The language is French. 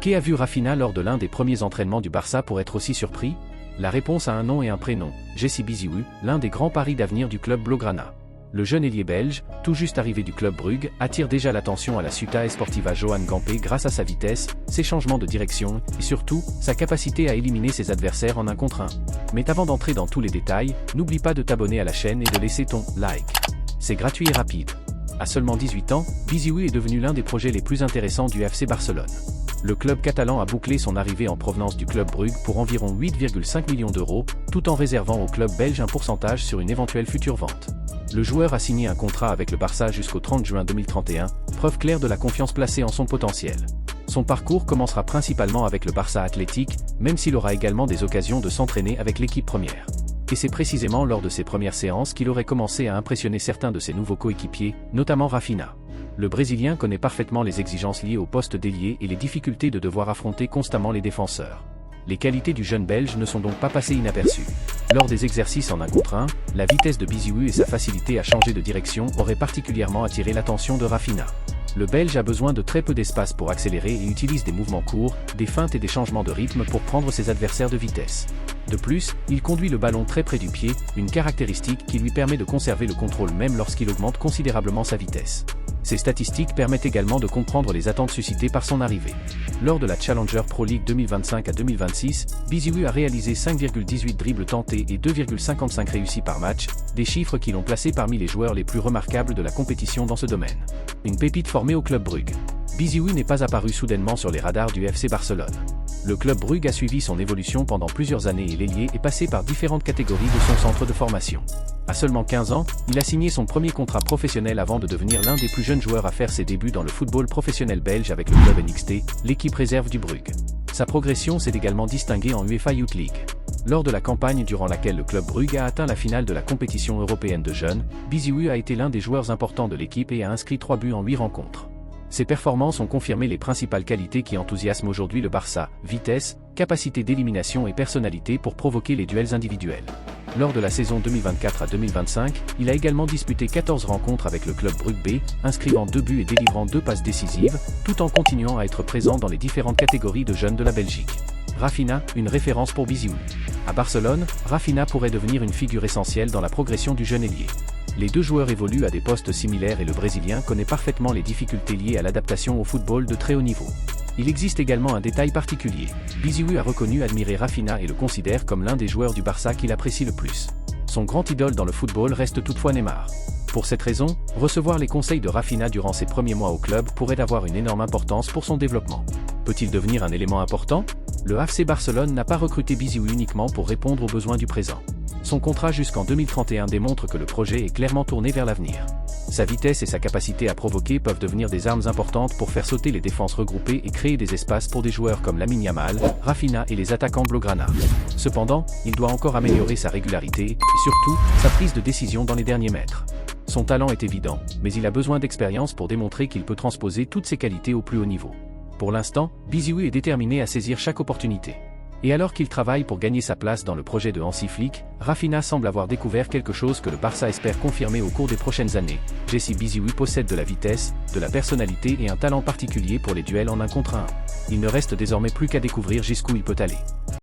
Qui a vu Raphinha lors de l'un des premiers entraînements du Barça pour être aussi surpris? La réponse a un nom et un prénom, Jesse Biziou, l'un des grands paris d'avenir du club blaugrana. Le jeune ailier belge, tout juste arrivé du club Brugge, attire déjà l'attention à la Ciutat Esportiva Joan Gamper grâce à sa vitesse, ses changements de direction, et surtout, sa capacité à éliminer ses adversaires en 1 contre 1. Mais avant d'entrer dans tous les détails, n'oublie pas de t'abonner à la chaîne et de laisser ton like. C'est gratuit et rapide. À seulement 18 ans, Biziou est devenu l'un des projets les plus intéressants du FC Barcelone. Le club catalan a bouclé son arrivée en provenance du club Brugge pour environ 8,5 millions d'euros, tout en réservant au club belge un pourcentage sur une éventuelle future vente. Le joueur a signé un contrat avec le Barça jusqu'au 30 juin 2031, preuve claire de la confiance placée en son potentiel. Son parcours commencera principalement avec le Barça Athletic, même s'il aura également des occasions de s'entraîner avec l'équipe première. Et c'est précisément lors de ses premières séances qu'il aurait commencé à impressionner certains de ses nouveaux coéquipiers, notamment Raphinha. Le Brésilien connaît parfaitement les exigences liées au poste d'ailier et les difficultés de devoir affronter constamment les défenseurs. Les qualités du jeune Belge ne sont donc pas passées inaperçues. Lors des exercices en 1 contre 1, la vitesse de Biziou et sa facilité à changer de direction auraient particulièrement attiré l'attention de Raphinha. Le Belge a besoin de très peu d'espace pour accélérer et utilise des mouvements courts, des feintes et des changements de rythme pour prendre ses adversaires de vitesse. De plus, il conduit le ballon très près du pied, une caractéristique qui lui permet de conserver le contrôle même lorsqu'il augmente considérablement sa vitesse. Ces statistiques permettent également de comprendre les attentes suscitées par son arrivée. Lors de la Challenger Pro League 2025 à 2026, Biziou a réalisé 5,18 dribbles tentés et 2,55 réussis par match, des chiffres qui l'ont placé parmi les joueurs les plus remarquables de la compétition dans ce domaine. Une pépite formée au club Brugge. Biziou n'est pas apparu soudainement sur les radars du FC Barcelone. Le club Brugge a suivi son évolution pendant plusieurs années et l'ailier est passé par différentes catégories de son centre de formation. À seulement 15 ans, il a signé son premier contrat professionnel avant de devenir l'un des plus jeunes joueurs à faire ses débuts dans le football professionnel belge avec le club NXT, l'équipe réserve du Brugge. Sa progression s'est également distinguée en UEFA Youth League. Lors de la campagne durant laquelle le club Brugge a atteint la finale de la compétition européenne de jeunes, Biziou a été l'un des joueurs importants de l'équipe et a inscrit 3 buts en 8 rencontres. Ses performances ont confirmé les principales qualités qui enthousiasment aujourd'hui le Barça, vitesse, capacité d'élimination et personnalité pour provoquer les duels individuels. Lors de la saison 2024 à 2025, il a également disputé 14 rencontres avec le club Brugge B, inscrivant 2 buts et délivrant 2 passes décisives, tout en continuant à être présent dans les différentes catégories de jeunes de la Belgique. Raphinha, une référence pour Biziou. À Barcelone, Raphinha pourrait devenir une figure essentielle dans la progression du jeune ailier. Les deux joueurs évoluent à des postes similaires et le Brésilien connaît parfaitement les difficultés liées à l'adaptation au football de très haut niveau. Il existe également un détail particulier. Biziou a reconnu admirer Raphinha et le considère comme l'un des joueurs du Barça qu'il apprécie le plus. Son grand idole dans le football reste toutefois Neymar. Pour cette raison, recevoir les conseils de Raphinha durant ses premiers mois au club pourrait avoir une énorme importance pour son développement. Peut-il devenir un élément important? Le FC Barcelone n'a pas recruté Biziou uniquement pour répondre aux besoins du présent. Son contrat jusqu'en 2031 démontre que le projet est clairement tourné vers l'avenir. Sa vitesse et sa capacité à provoquer peuvent devenir des armes importantes pour faire sauter les défenses regroupées et créer des espaces pour des joueurs comme Lamine Yamal, Raphinha et les attaquants blaugrana. Cependant, il doit encore améliorer sa régularité et surtout, sa prise de décision dans les derniers mètres. Son talent est évident, mais il a besoin d'expérience pour démontrer qu'il peut transposer toutes ses qualités au plus haut niveau. Pour l'instant, Biziou est déterminé à saisir chaque opportunité. Et alors qu'il travaille pour gagner sa place dans le projet de Hansi Flick, Raphinha semble avoir découvert quelque chose que le Barça espère confirmer au cours des prochaines années. Jesse Biziou possède de la vitesse, de la personnalité et un talent particulier pour les duels en 1 contre 1. Il ne reste désormais plus qu'à découvrir jusqu'où il peut aller.